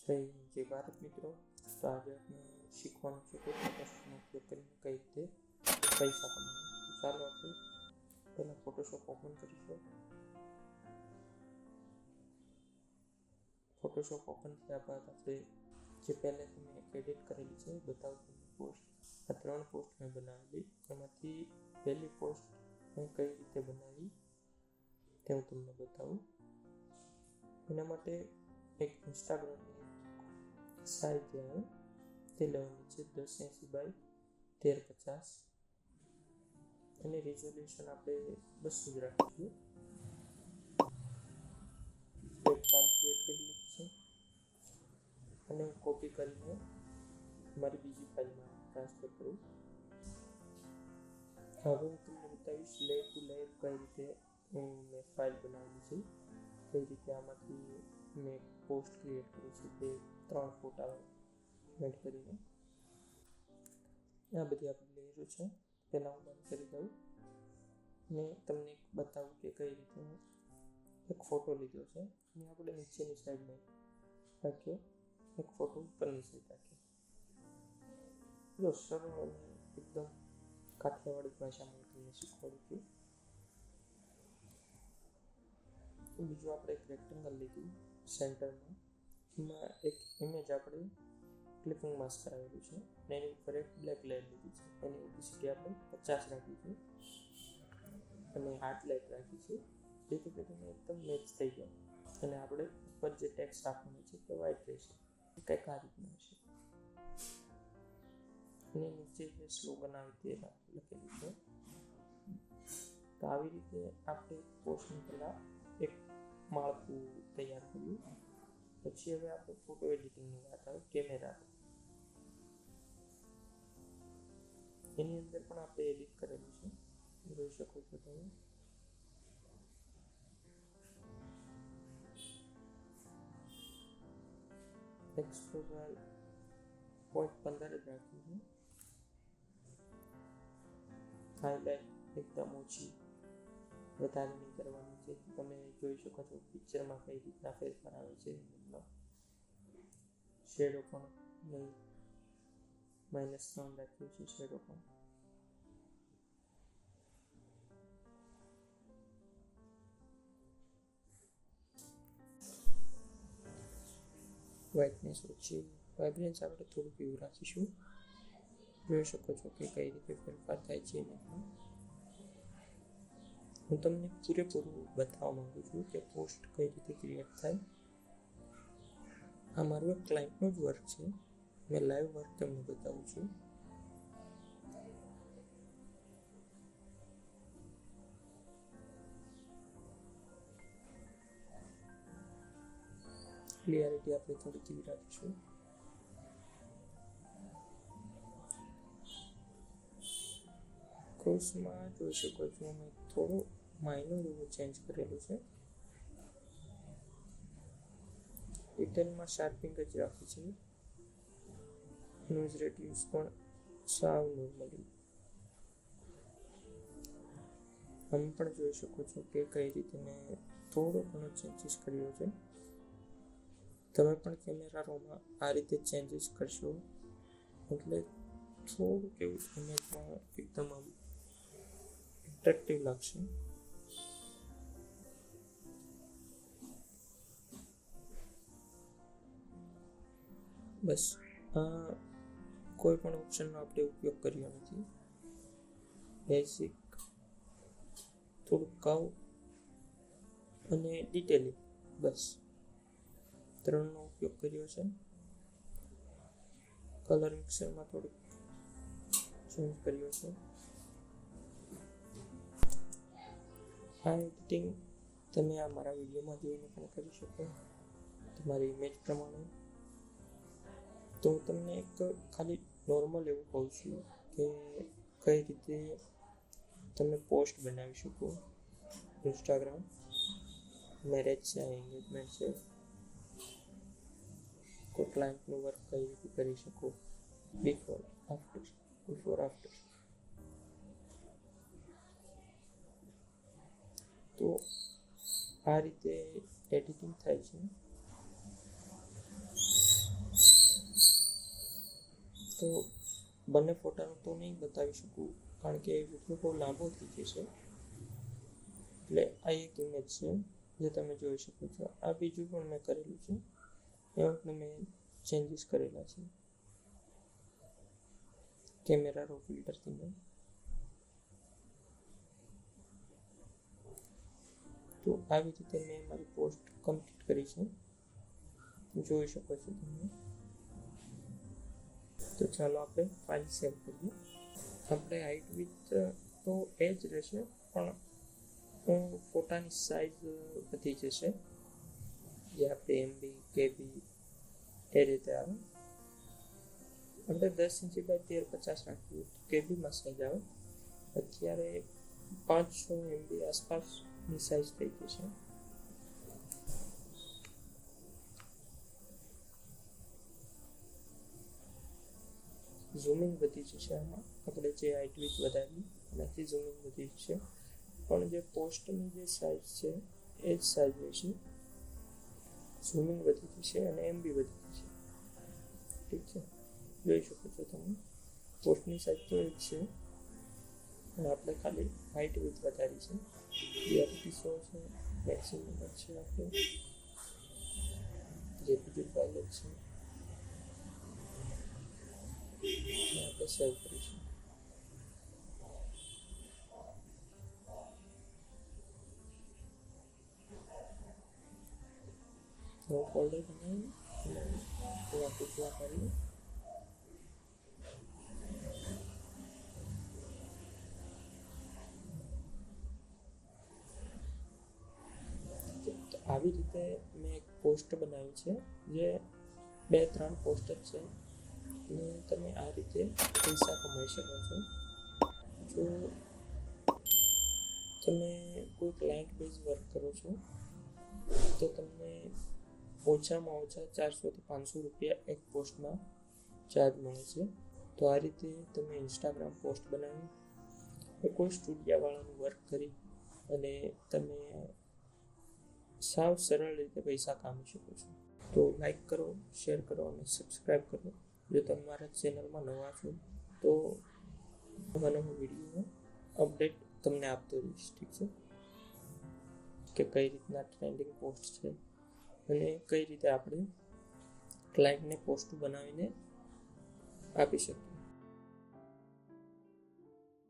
જય ભારત મિત્રો. તો આજે આપણે શીખવાનું છે કે ફોટોશોપનો ઉપયોગ કરીને કઈ રીતે પૈસા કમાવા. તો ચાલો આપણે પહેલાં ફોટોશોપ ઓપન કરીશું. ફોટોશોપ ઓપન થયા બાદ આપણે જે પહેલાંથી મેં એડિટ કરેલી છે બતાવું તમને પોસ્ટ. આ 3 પોસ્ટ મેં બનાવેલી, એમાંથી પહેલી પોસ્ટ મેં કઈ રીતે બનાવી તે હું તમને બતાવું. એના માટે એક ઇન્સ્ટાગ્રામની સાઇઝ આવે તે લેવાની છે 1080 x 1350 અને રિઝોલ્યુશન આપણે 200 જ રાખીશું. એક ફાઇલ ક્રિએટ કરી લીધી છે અને હું કોપી કરીને મારી બીજી ફાઇલમાં ટ્રાન્સફર કરું. હવે હું તમને બતાવીશ લેયર ટુ લેયર કઈ રીતે મેં ફાઇલ બનાવેલી છે, કઈ રીતે આમાંથી મેં પોસ્ટ ક્રિએટ કરી છે તે 3 ફોટા એડ કરીને. આ બધી આપણી લેયરો છે. પહેલાં હું બંધ કરી દઉં ને તમને એક બતાવું કે કઈ રીતે એક ફોટો લીધો છે અને આપણે નીચેની સાઈડમાં રાખ્યો, એક ફોટો ઉપરની સાઈડ રાખ્યો. જો સરળ અને એકદમ કાઠિયાવાડી ભાષામાં તમને શીખવાડું છું. બીજું આપણે એક રેક્ટેંગલ લીધું સેન્ટરમાં, એમાં એક ઇમેજ આપણે ક્લિપિંગ માસ્ક કરાવેલું છે અને એની ઉપર એક બ્લેક લેયર લીધી છે. એની ઓપેસિટી આપણે 50 રાખી છે અને હાર્ટ લાઇટ રાખી છે, જેથી કરીને એકદમ મેચ થઈ જાય. અને આપણે ઉપર જે ટેક્સ્ટ રાખવાનું છે તે વ્હાઇટ રહેશે, કંઈક આ રીતના હશે. અને નીચે જે સ્લોગન આવે તે લખેલું છે. તો આવી રીતે આપણે પોસ્ટનું પહેલાં એક માળખું તૈયાર કર્યું. પછી હવે આપણે ફોટો એડિટિંગની વાત આવે, કેમેરા. એની અંદર પણ આપણે એડિટ કરેલું છે, જોઈ શકો છો તમે. એક્સપોઝર 0.15 જ રાખ્યું છે. હાઈલાઇટ એકદમ ઓછી, વધારે નહીં કરવાની છે. તમે જોઈ શકો છો પિક્ચરમાં કઈ રીતના ફેરફાર આવે છે. શેડો પણ નહીં, -3 રાખ્યું છે શેડો પણ. વ્હાઇટનેસ ઓછી, વાઇબ્રન્સ આપણે થોડુંક એવું રાખીશું. જોઈ શકો છો કે કઈ રીતે ફેરફાર થાય છે. હું તમને પૂરેપૂરું બતાવવા માંગુ છું કે પોસ્ટ કઈ રીતે ક્રિએટ થાય. આ મારું એક ક્લાયન્ટનું જ વર્ક છે, મેં લાઈવ વર્ક તમને બતાવું છું. ક્લિયરિટી આપણે થોડી કેવી રાખીશું. કોર્સમાં જોઈ શકો છો મેં થોડું માઇનર એવું ચેન્જ કરેલું છે. ડિટેલમાં શાર્પિંગ જ રાખી છે. નોઇઝ રેડ્યુસ પણ સાવ નોર્મલી. આમ પણ જોઈ શકો છો કે કઈ રીતે મેં થોડો ઘણો ચેન્જીસ કર્યો છે. તમે પણ કેમેરા રોમાં આ રીતે ચેન્જીસ કરશો એટલે થોડુંક એવું ઇમેજમાં એકદમ આમ એટ્રેક્ટિવ લાગશે. બસ કોઈ પણ ઓપ્શનનો આપણે ઉપયોગ કર્યો નથી. બેઝિક, થોડુંક કાવ અને ડિટેલિંગ, બસ 3નો ઉપયોગ કર્યો છે. કલર મિક્સરમાં થોડુંક ચેન્જ કર્યો છે. આ એડિટિંગ તમે આ મારા વિડીયોમાં જોઈને પણ કરી શકો તમારી ઇમેજ પ્રમાણે. તો હું તમને એક ખાલી નોર્મલ એવું કહું છું કે કઈ રીતે તમે પોસ્ટ બનાવી શકો. ઇન્સ્ટાગ્રામ, મેરેજ છે, એન્ગેજમેન્ટ છે, કોઈ ક્લાયન્ટનું વર્ક કઈ રીતે કરી શકો. Before after. તો આ રીતે એડિટિંગ થાય છે. તો બંને ફોટાનું તો નહીં બતાવી શકું કારણ કે વિડીયો બહુ લાંબો થઈ જશે. એટલે આ એક ઇમેજ છે જે તમે જોઈ શકો છો. આ બીજું પણ મેં કરેલું છે, એમાં પણ મેં ચેન્જીસ કરેલા છે કેમેરા રો ફિલ્ટરથી મેં. તો આવી રીતે મેં મારી પોસ્ટ કમ્પ્લીટ કરી છે, જોઈ શકો છો તમે. તો ચાલો આપણે ફાઇલ સેવ કરીએ. આપણે હાઇટ વિથ તો એ જ રહેશે, પણ ફોટાની સાઇઝ વધી જશે, જે આપણે MB KB એ રીતે આવે. આપણે 10 ઇંચ બાય 1350 રાખીએ તો KBમાં સાઇઝ આવે. અત્યારે 500 MB આસપાસની સાઇઝ થઈ ગઈ છે. ઝૂમિંગ વધી જશે આમાં, આપણે જે હાઇટ વિથ વધારી એનાથી ઝૂમિંગ વધી જશે, પણ જે પોસ્ટની જે સાઇઝ છે એ જ સાઇઝ રહેશે. ઝૂમિંગ વધી જશે અને MB વધી જશે. ઠીક છે, જોઈ શકો છો તમે. પોસ્ટની સાઇઝ તો એક છે અને આપણે ખાલી હાઇટ વિથ વધારી છે. રિયાલિટી શો છે, મેક્સિમમ છે, આપણે જે બીજું ફાઇલ છે આપણે સેવ કરીશું. હું ફોલ્ડર બનાવી અને ટૂંકમાં કરી આવી રીતે મેં એક પોસ્ટ બનાવી છે, જે 2-3 પોસ્ટ જ છે અને તમે આ રીતે પૈસા કમાઈ શકો છો. જો તમે કોઈ ક્લાયન્ટ બેઝ વર્ક કરો છો તો તમને ઓછામાં ઓછા 400 થી 500 રૂપિયા એક પોસ્ટમાં ચાર્જ મળે છે. તો આ રીતે તમે ઇન્સ્ટાગ્રામ પોસ્ટ બનાવી કોઈ સ્ટુડિયાવાળાનું વર્ક કરી અને તમે સાવ સરળ રીતે પૈસા કામી શકો છો. તો લાઈક કરો, શેર કરો અને સબસ્ક્રાઈબ કરો. જો તમે મારા ચેનલમાં નવા છો તો નવા વિડીયો અપડેટ તમને આપતો રહીશ. ઠીક છે, કે કઈ રીતના ટ્રેન્ડિંગ પોસ્ટ છે અને કઈ રીતે આપણે ક્લાયન્ટને પોસ્ટ બનાવીને આપી શકીએ.